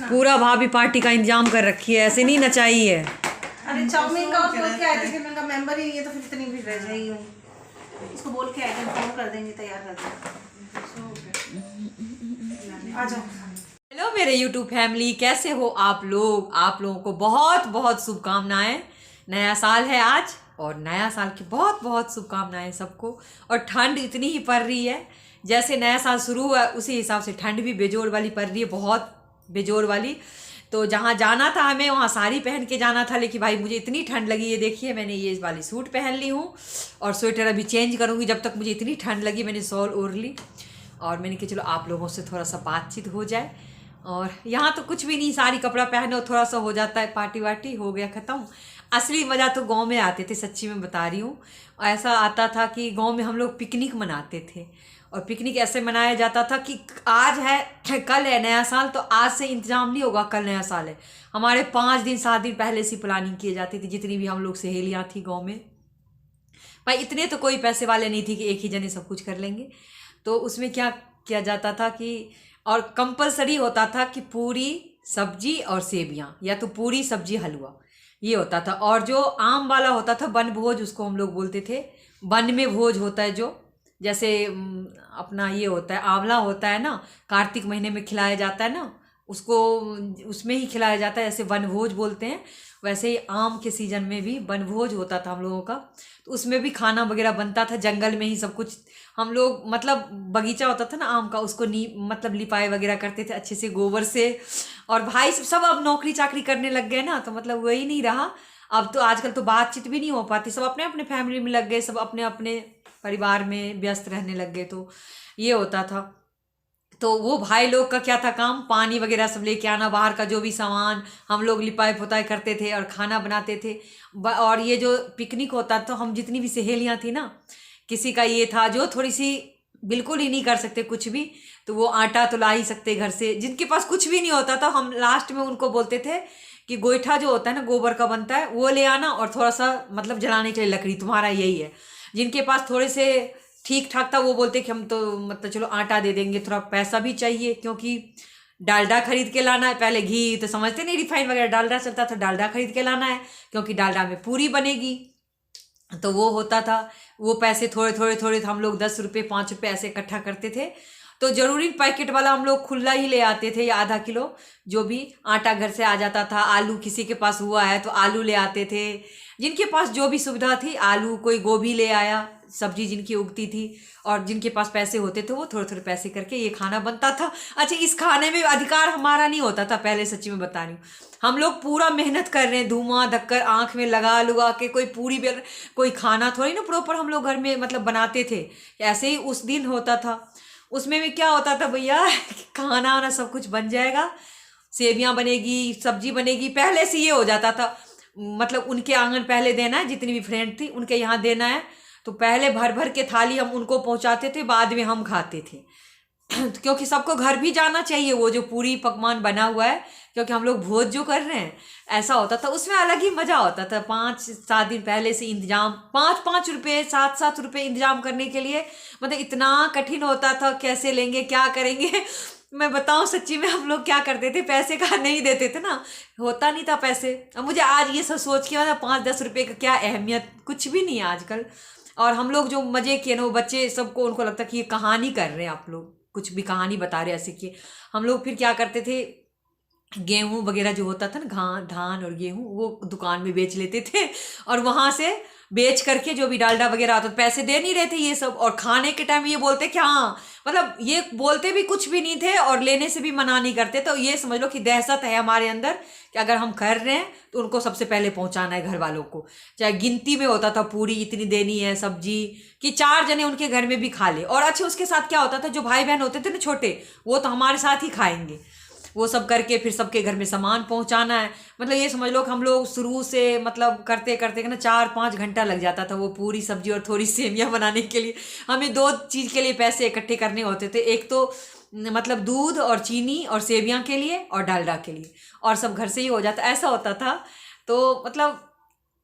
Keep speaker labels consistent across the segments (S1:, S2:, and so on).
S1: पूरा भाभी पार्टी का इंतजाम कर रखी है, ऐसे नहीं नचाई है।
S2: अरे चाउमीन का और बोल के आए थे कि मैं मेंबर ही नहीं है तो फिर इतनी भी रह जाएगी वही। उसको बोल के आए थे फोन कर देंगे, तैयार कर देंगे। आ जाओ।
S1: हेलो मेरे यूट्यूब फैमिली, कैसे हो आप लोग? आप लोगों को बहुत बहुत शुभकामनाएं। नया साल है आज और नया साल की बहुत बहुत शुभकामनाएं सबको। और ठंड इतनी ही पड़ रही है, जैसे नया साल शुरू हुआ उसी हिसाब से ठंड भी बेजोड़ वाली पड़ रही है, बहुत बेजोड़ वाली। तो जहाँ जाना था हमें वहाँ साड़ी पहन के जाना था, लेकिन भाई मुझे इतनी ठंड लगी। ये देखिए मैंने ये वाली सूट पहन ली हूँ और स्वेटर अभी चेंज करूँगी। जब तक मुझे इतनी ठंड लगी मैंने शॉल ओढ़ ली और मैंने कहा चलो आप लोगों से थोड़ा सा बातचीत हो जाए। और यहाँ तो कुछ भी नहीं, साड़ी कपड़ा पहनो थोड़ा सा हो जाता है, पार्टी वार्टी हो गया ख़त्म। असली मज़ा तो गांव में आते थे, सच्ची में बता रही हूँ। ऐसा आता था कि गांव में हम लोग पिकनिक मनाते थे और पिकनिक ऐसे मनाया जाता था कि आज है कल है नया साल, तो आज से इंतज़ाम नहीं होगा, कल नया साल है। हमारे 5 दिन 7 दिन पहले से प्लानिंग की जाती थी, जितनी भी हम लोग सहेलियाँ थी गाँव में। भाई इतने तो कोई पैसे वाले नहीं थी कि एक ही जने सब कुछ कर लेंगे। तो उसमें क्या किया जाता था कि और कंपलसरी होता था कि पूरी सब्जी और सेवियाँ, या तो पूरी सब्जी हलवा, ये होता था। और जो आम वाला होता था वन भोज, उसको हम लोग बोलते थे। वन में भोज होता है जो, जैसे अपना ये होता है आंवला होता है ना, कार्तिक महीने में खिलाया जाता है ना, उसको उसमें ही खिलाया जाता है, ऐसे वनभोज बोलते हैं। वैसे ही आम के सीज़न में भी वनभोज होता था हम लोगों का। तो उसमें भी खाना वगैरह बनता था, जंगल में ही सब कुछ। हम लोग मतलब बगीचा होता था ना आम का, उसको मतलब लिपाई वगैरह करते थे अच्छे से गोबर से। और भाई सब अब नौकरी चाकरी करने लग गए ना, तो मतलब वही नहीं रहा। अब तो आजकल तो बातचीत भी नहीं हो पाती, सब अपने अपने फैमिली में लग गए, सब अपने अपने परिवार में व्यस्त रहने लग गए। तो ये होता था। तो वो भाई लोग का क्या था काम, पानी वगैरह सब लेके आना, बाहर का जो भी सामान हम लोग लिपाई पुताई करते थे और खाना बनाते थे। और ये जो पिकनिक होता तो हम जितनी भी सहेलियां थी ना, किसी का ये था जो थोड़ी सी बिल्कुल ही नहीं कर सकते कुछ भी, तो वो आटा तो ला ही सकते घर से। जिनके पास कुछ भी नहीं होता था, हम लास्ट में उनको बोलते थे कि गोईठा जो होता है ना, गोबर का बनता है, वो ले आना और थोड़ा सा मतलब जलाने के लिए लकड़ी, तुम्हारा यही है। जिनके पास थोड़े से ठीक ठाक था वो बोलते कि हम तो मतलब चलो आटा दे देंगे, थोड़ा पैसा भी चाहिए क्योंकि डालडा खरीद के लाना है। पहले घी तो समझते नहीं, रिफाइंड वगैरह डालडा चलता था, डालडा खरीद के लाना है क्योंकि डालडा में पूरी बनेगी। तो वो होता था, वो पैसे थोड़े थोड़े थोड़े हम लोग 10 रुपये 5 रुपये ऐसे इकट्ठा करते थे। तो जरूरी पैकेट वाला हम लोग खुला ही ले आते थे, या आधा किलो जो भी आटा घर से आ जाता था। आलू किसी के पास हुआ है तो आलू ले आते थे, जिनके पास जो भी सुविधा थी आलू, कोई गोभी ले आया, सब्जी जिनकी उगती थी। और जिनके पास पैसे होते थे वो थोड़े थोड़े पैसे करके ये खाना बनता था। अच्छा, इस खाने में अधिकार हमारा नहीं होता था पहले, सच्ची में बता रही हूँ। हम लोग पूरा मेहनत कर रहे हैं, धुआं धक्कर आंख में लगा लुगा के, कोई पूरी भी कोई खाना थोड़ी ना प्रॉपर हम लोग घर में मतलब बनाते थे। ऐसे ही उस दिन होता था। उसमें भी क्या होता था भैया, खाना वाना सब कुछ बन जाएगा, सेवियाँ बनेगी, सब्जी बनेगी, पहले से ये हो जाता था। मतलब उनके आंगन पहले देना है, जितनी भी फ्रेंड थी उनके यहाँ देना है, तो पहले भर भर के थाली हम उनको पहुँचाते थे, बाद में हम खाते थे। क्योंकि सबको घर भी जाना चाहिए वो जो पूरी पकवान बना हुआ है, क्योंकि हम लोग भोज जो कर रहे हैं ऐसा होता था। उसमें अलग ही मज़ा होता था। 5-7 दिन पहले से इंतजाम, 5-5 रुपये 7-7 रुपये इंतजाम करने के लिए, मतलब इतना कठिन होता था। कैसे लेंगे, क्या करेंगे मैं बताऊं सच्ची में हम लोग क्या करते थे, पैसे का नहीं देते थे ना, होता नहीं था पैसे। अब मुझे आज ये सब सोच के मतलब 5-10 रुपये का क्या अहमियत, कुछ भी नहीं है आजकल। और हम लोग जो मज़े किए ना, वो बच्चे सबको उनको लगता कि ये कहानी कर रहे हैं, आप लोग कुछ भी कहानी बता रहे ऐसे किए। हम लोग फिर क्या करते थे, गेहूं वगैरह जो होता था ना, धान और गेहूं, वो दुकान में बेच लेते थे। और वहाँ से बेच करके जो भी डालडा वगैरह आता था, पैसे दे नहीं रहे थे ये सब। और खाने के टाइम ये बोलते कि हाँ, मतलब ये बोलते भी कुछ भी नहीं थे और लेने से भी मना नहीं करते। तो ये समझ लो कि दहशत है हमारे अंदर कि अगर हम कर रहे हैं तो उनको सबसे पहले पहुंचाना है घर वालों को। चाहे गिनती में होता था, पूरी इतनी देनी है सब्जी कि 4 जने उनके घर में भी खा ले। और अच्छा, उसके साथ क्या होता था, जो भाई बहन होते थे ना छोटे, वो तो हमारे साथ ही खाएंगे। वो सब करके फिर सबके घर में सामान पहुंचाना है। मतलब ये समझ लो कि हम लोग शुरू से मतलब करते करते ना 4-5 घंटा लग जाता था वो पूरी सब्जी और थोड़ी सेवियाँ बनाने के लिए। हमें 2 चीज़ के लिए पैसे इकट्ठे करने होते थे, एक तो मतलब दूध और चीनी और सेवियाँ के लिए और डालडा के लिए, और सब घर से ही हो जाता, ऐसा होता था। तो मतलब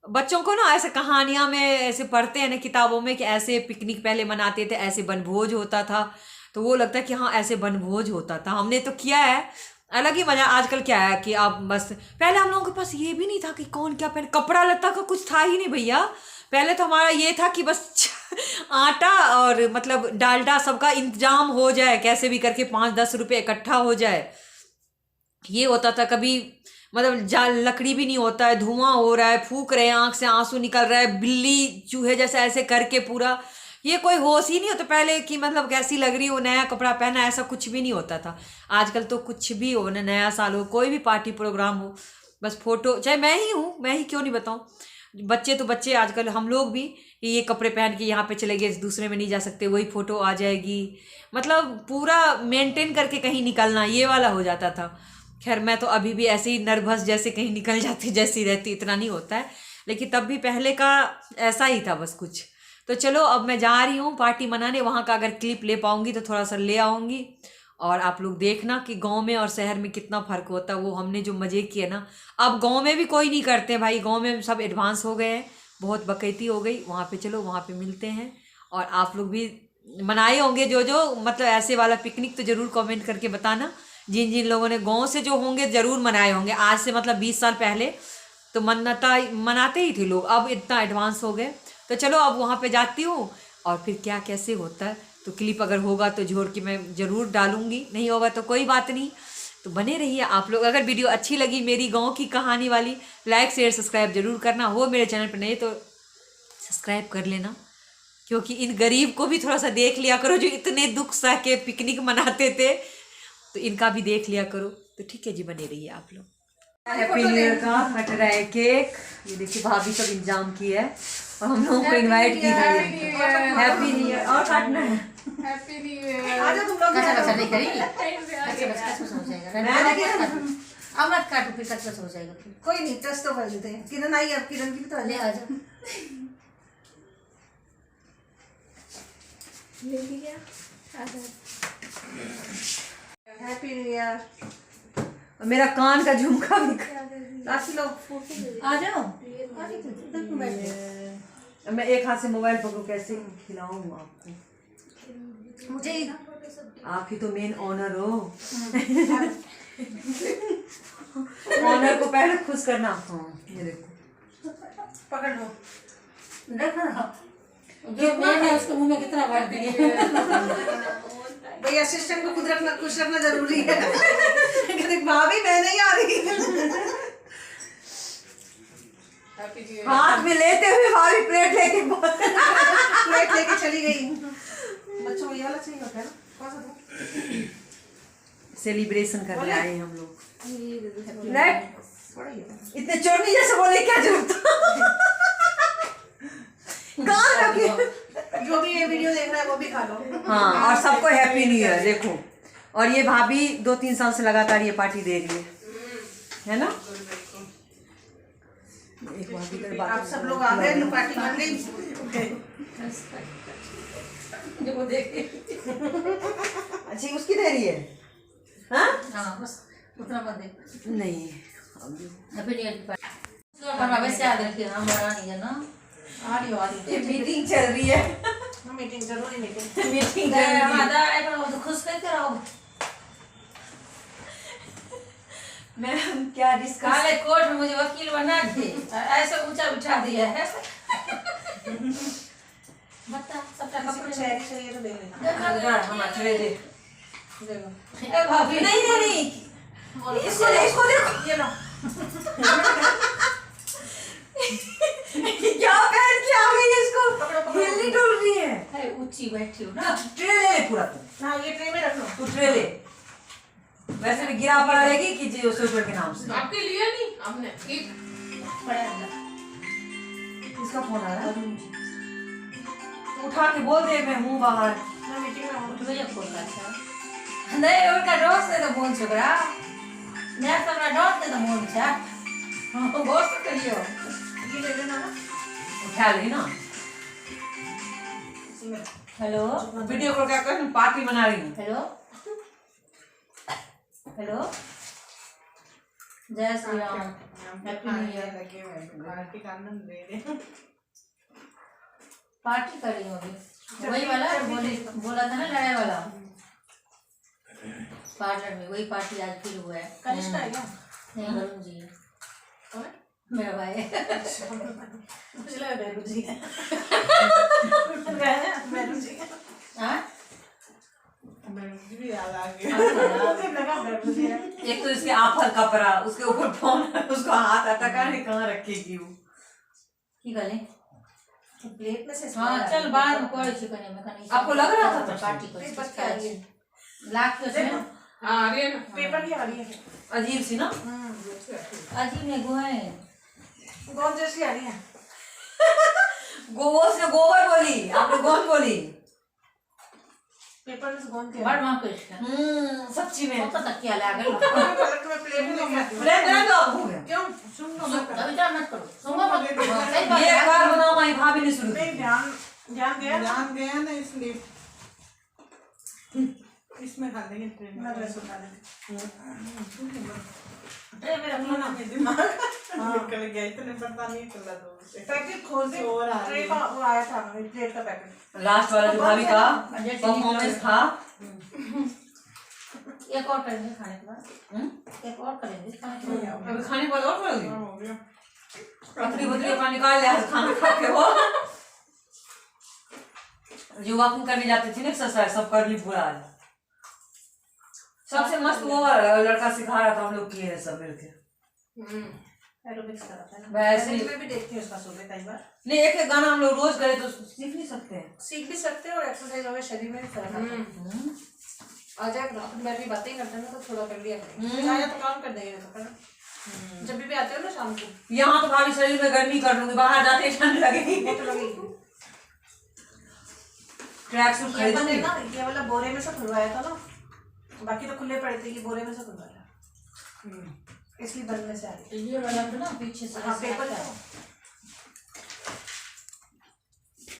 S1: बच्चों को ना ऐसे कहानियाँ में ऐसे पढ़ते हैं ना किताबों में कि ऐसे पिकनिक पहले मनाते थे, ऐसे बनभोज होता था, तो वो लगता है कि हाँ ऐसे बनभोज होता था। हमने तो किया है, अलग ही मजा। आजकल क्या है कि आप बस, पहले हम लोगों के पास ये भी नहीं था कि कौन क्या पहने, कपड़ा लत्ता का कुछ था ही नहीं भैया। पहले तो हमारा ये था कि बस आटा और मतलब डालडा सबका इंतजाम हो जाए, कैसे भी करके 5-10 रुपए इकट्ठा हो जाए, ये होता था। कभी मतलब जाल लकड़ी भी नहीं होता है, धुआं हो रहा है, फूक रहे हैं, आंख से आंसू निकल रहा है, बिल्ली चूहे जैसे ऐसे करके पूरा, ये कोई होश ही नहीं होता पहले कि मतलब कैसी लग रही हो, नया कपड़ा पहना, ऐसा कुछ भी नहीं होता था। आजकल तो कुछ भी हो ना, नया साल हो, कोई भी पार्टी प्रोग्राम हो, बस फोटो, चाहे मैं ही हूँ, मैं ही क्यों नहीं बताऊँ, बच्चे तो बच्चे, आजकल हम लोग भी कि ये कपड़े पहन के यहाँ पे चले गए, दूसरे में नहीं जा सकते, वही फोटो आ जाएगी, मतलब पूरा मेंटेन करके कहीं निकलना, ये वाला हो जाता था। खैर मैं तो अभी भी ऐसे ही नर्वस जैसे कहीं निकल जाती जैसी रहती, इतना नहीं होता है, लेकिन तब भी पहले का ऐसा ही था बस कुछ। तो चलो अब मैं जा रही हूँ पार्टी मनाने, वहाँ का अगर क्लिप ले पाऊँगी तो थोड़ा सा ले आऊँगी, और आप लोग देखना कि गांव में और शहर में कितना फ़र्क होता है। वो हमने जो मज़े किए ना, अब गांव में भी कोई नहीं करते भाई, गांव में सब एडवांस हो गए हैं, बहुत बकैती हो गई वहाँ पे। चलो वहाँ पे मिलते हैं, और आप लोग भी मनाए होंगे जो जो मतलब ऐसे वाला पिकनिक, तो ज़रूर कमेंट करके बताना। जिन जिन लोगों ने गाँव से जो होंगे ज़रूर मनाए होंगे, आज से मतलब 20 साल पहले तो मनाते ही थे लोग, अब इतना एडवांस हो गए। तो चलो अब वहाँ पे जाती हूँ, और फिर क्या कैसे होता है तो क्लिप अगर होगा तो जोड़ के मैं ज़रूर डालूँगी, नहीं होगा तो कोई बात नहीं। तो बने रहिए आप लोग। अगर वीडियो अच्छी लगी मेरी गांव की कहानी वाली, लाइक शेयर सब्सक्राइब जरूर करना। हो मेरे चैनल पर नए तो सब्सक्राइब कर लेना, क्योंकि इन गरीब को भी थोड़ा सा देख लिया करो, जो इतने दुख सह के पिकनिक मनाते थे, तो इनका भी देख लिया करो। तो ठीक है जी, बने रहिए आप लोग। हैप्पी न्यू ईयर का कट रहा है केक, ये देखिए भाभी सब इंतजाम की है, और हम लोगों को इनवाइट की है। हैप्पी न्यू ईयर, और काटना है।
S3: Happy new year.
S2: आजा तुम लोग
S4: कच्चा नहीं करेगी, कच्चा हो जाएगा। अब मत काटो, फिर कच्चा हो जाएगा।
S2: कोई नहीं, टेस्ट तो कर लेते हैं। किरण आई, अब किरण की भी तो आ
S4: ले
S2: जाए।
S4: आ जाओ।
S2: Happy new year.
S1: मेरा कान का झुमका भी
S2: राशि लोग
S4: आ जाओ।
S1: मैं एक हाथ से मोबाइल पकड़ू, कैसे खिलाऊं आपको,
S2: मुझे
S1: आप ही तो मेन ऑनर हो। ऑनर को पहले खुश करना। हाँ ये देखो,
S2: पकड़ लो।
S4: देखो जो मैंने उसके मुंह में कितना भर दिया।
S2: भाई असिस्टेंट को खुद रखना, खुश रखना जरूरी है। कहते भाभी मैं नहीं आ रही।
S3: Happy new year.
S1: हाथ में लेते हुए भाभी प्लेट लेके
S2: प्लेट लेके चली गई। बच्चों को ये वाला चाहिए होता है ना, कौन सा दो?
S1: सेलिब्रेशन करने आए हम लोग।
S2: बड़ा ही है।
S1: इतने चोरनी जैसे बोले, क्या जरूरत था? कान रखिए।
S2: जो भी ये वीडियो देख रहा है वो भी खा लो।
S1: हाँ, और सबको हैप्पी न्यू ईयर। देखो, और ये भाभी 2-3 साल से लगातार ये पार्टी दे रही है ना। एक भाभी की बात,
S2: आप सब लोग आ गए, पार्टी बन गई।
S4: देखो देख।
S1: अच्छा उसकी दे रही है। हाँ
S4: हाँ बस उतना मत देख।
S1: नहीं,
S4: हैप्पी न्यू ईयर। बना वैसे आ गए, हम बना नहीं है ना। आ रही
S1: ये मीटिंग चल रही है।
S2: मीटिंग जरूरी मीटिंग।
S1: मीटिंग
S4: तो खुश करके रहो।
S1: मैम क्या डिस्कस,
S4: काले कोर्ट में मुझे वकील बना दे, ऐसे ऊंचा उठा दिया है। बता सबका कपड़े
S2: चेहरे चाहिए तो ले लेना।
S1: हम अठरे दे।
S2: देखो
S4: ए भाभी
S1: नहीं, इसको देखो,
S2: ये लो।
S1: क्या पहन के आ गई है, इसको हिलनी डुल रही है।
S4: अरे ऊंची बैठी हो ना।
S1: ट्रे ले पूरा तू।
S2: हाँ ये ट्रे में रख लो।
S1: तू ट्रे ले, वैसे भी गिरा पड़ा रहेगी कि जी स्वेटर के नाम से।
S3: आपके लिए नहीं, आपने एक
S4: बड़ा अंदर।
S1: किसका फोन आ रहा है? उठा के बोल दे मैं हूँ बाहर।
S2: मैं मीटिंग में हूँ।
S4: मुझे फोन का अच्छा नहीं, उनका दोस्त है तो फोन छोकरा मैं सबरा दोस्त है तो फोन छा। हां दोस्त करियो,
S2: ये ले लेना ना।
S1: उठा ली ना।
S4: हेलो
S1: वीडियो कॉल क्या कर, पार्टी मना रही हूँ।
S4: हेलो हेलो, जय Shri Ram, happy new year.
S2: Party का आनंद ले ले।
S4: पार्टी कर रही होगी वही वाला बोला था ना, लड़ाई वाला। पार्लर में वही पार्टी आज फिर हुआ है।
S2: कनिष्का है क्या?
S4: नहीं वरुण जी है,
S2: कौन?
S4: मेरा भाई है।
S2: मुझे लगा बैरू जी है। बैरू जी है।
S4: हाँ?
S3: मुझे भी याद आ गया।
S2: मुझे लगा बैरू जी है।
S1: एक तो इसके आफर कपड़ा, उसके ऊपर फोन, उसको हाथ अटका नहीं, कहाँ रखेगी वो?
S4: की गले
S2: प्लेट में से
S4: हाँ चल बाद में कोई चिकन में कहीं
S1: आपको लग रहा था
S4: पार्टी को
S2: नहीं, बस क्या है ये?
S4: लाख के उसमें
S3: हाँ आ रही है ना।
S2: पेपर की आ रही है।
S1: अजीब सी ना।
S4: अजीब ने गुहाए
S2: गोंद जैसी आ रही है।
S1: गोबर से गोबर बोली, आपने गोंद बोली।
S2: पेपर में से गोंद क्या?
S4: बड़ मां को इसका
S1: सच्ची में।
S4: तो तकिया ला गई
S2: पलट में प्लेट में लेके आती हूँ।
S1: प्लेट में तो आपको है।
S2: क्यों? सुन लो मत।
S4: अभी जा मत करो सुनो मत सही बात
S1: ये
S4: है।
S1: एक बार बनाओ, मैं भाभी ने शुरू
S2: नहीं
S1: की।
S2: ध्यान गया
S3: ना इसलिए इसमें खा लेंगे ट्रेन
S2: मैं ड्रेस उठा लेती
S4: ट्रे में रख लो ना
S3: दिमाग निकल गया, इतने पता नहीं चला तो
S2: पैकेट खोल दे।
S3: और आ
S2: ट्रे का वो आया था प्लेट का पैकेट।
S1: लास्ट वाला जो भाभी का परफॉर्मेंस था।
S4: एक और करेंगे खाने के बाद एक और करेंगे खाने के बाद
S1: अभी खाने वाला और करोगी?
S3: हो गया।
S1: पतली पतली अपना निकाल लिया खाना खा के हो। जो वॉकिंग करने जाते थे ना, एक्सरसाइज सब कर ली पूरा आज। सबसे मस्त वो लड़का सिखा रहा था, हम लोग किए हैं सब मिलके।
S2: एरोबिक्स का रहता है ना।
S1: वैसे ही-
S2: मैं भी देखती हूँ उसका सुबह कई बार।
S1: नहीं, एक एक गाना हम लोग रोज करें तो सीख नहीं सकते हैं।
S2: सीख भी सकते हैं और एक्सरसाइज होगा, शरीर में भी फर्क आता है। आ जाएगा ना, मैं भी बातें करते हैं ना तो थोड़ा कर लिया करेंगे। आया तो काम कर देंगे तो करना। जब भी आते हो ना शाम को
S1: यहाँ तो भाभी शरीर में गर्मी कर लूंगी, बाहर जाते ही ठंड लगेगी।
S2: वो तो लगेगी।
S1: ट्रैक सूट
S2: ये
S1: खरीदूंगी।
S2: मैंने ना ये वाला बोरे में से खुलवाया था ना, बाकी तो खुले पड़े थे, ये बोरे में से खुलवाया इसलिए बनने से आ रही।
S4: ये वाला तो ना पीछे से
S2: हाँ पेपर
S4: ऐसे आता
S2: था।
S4: है।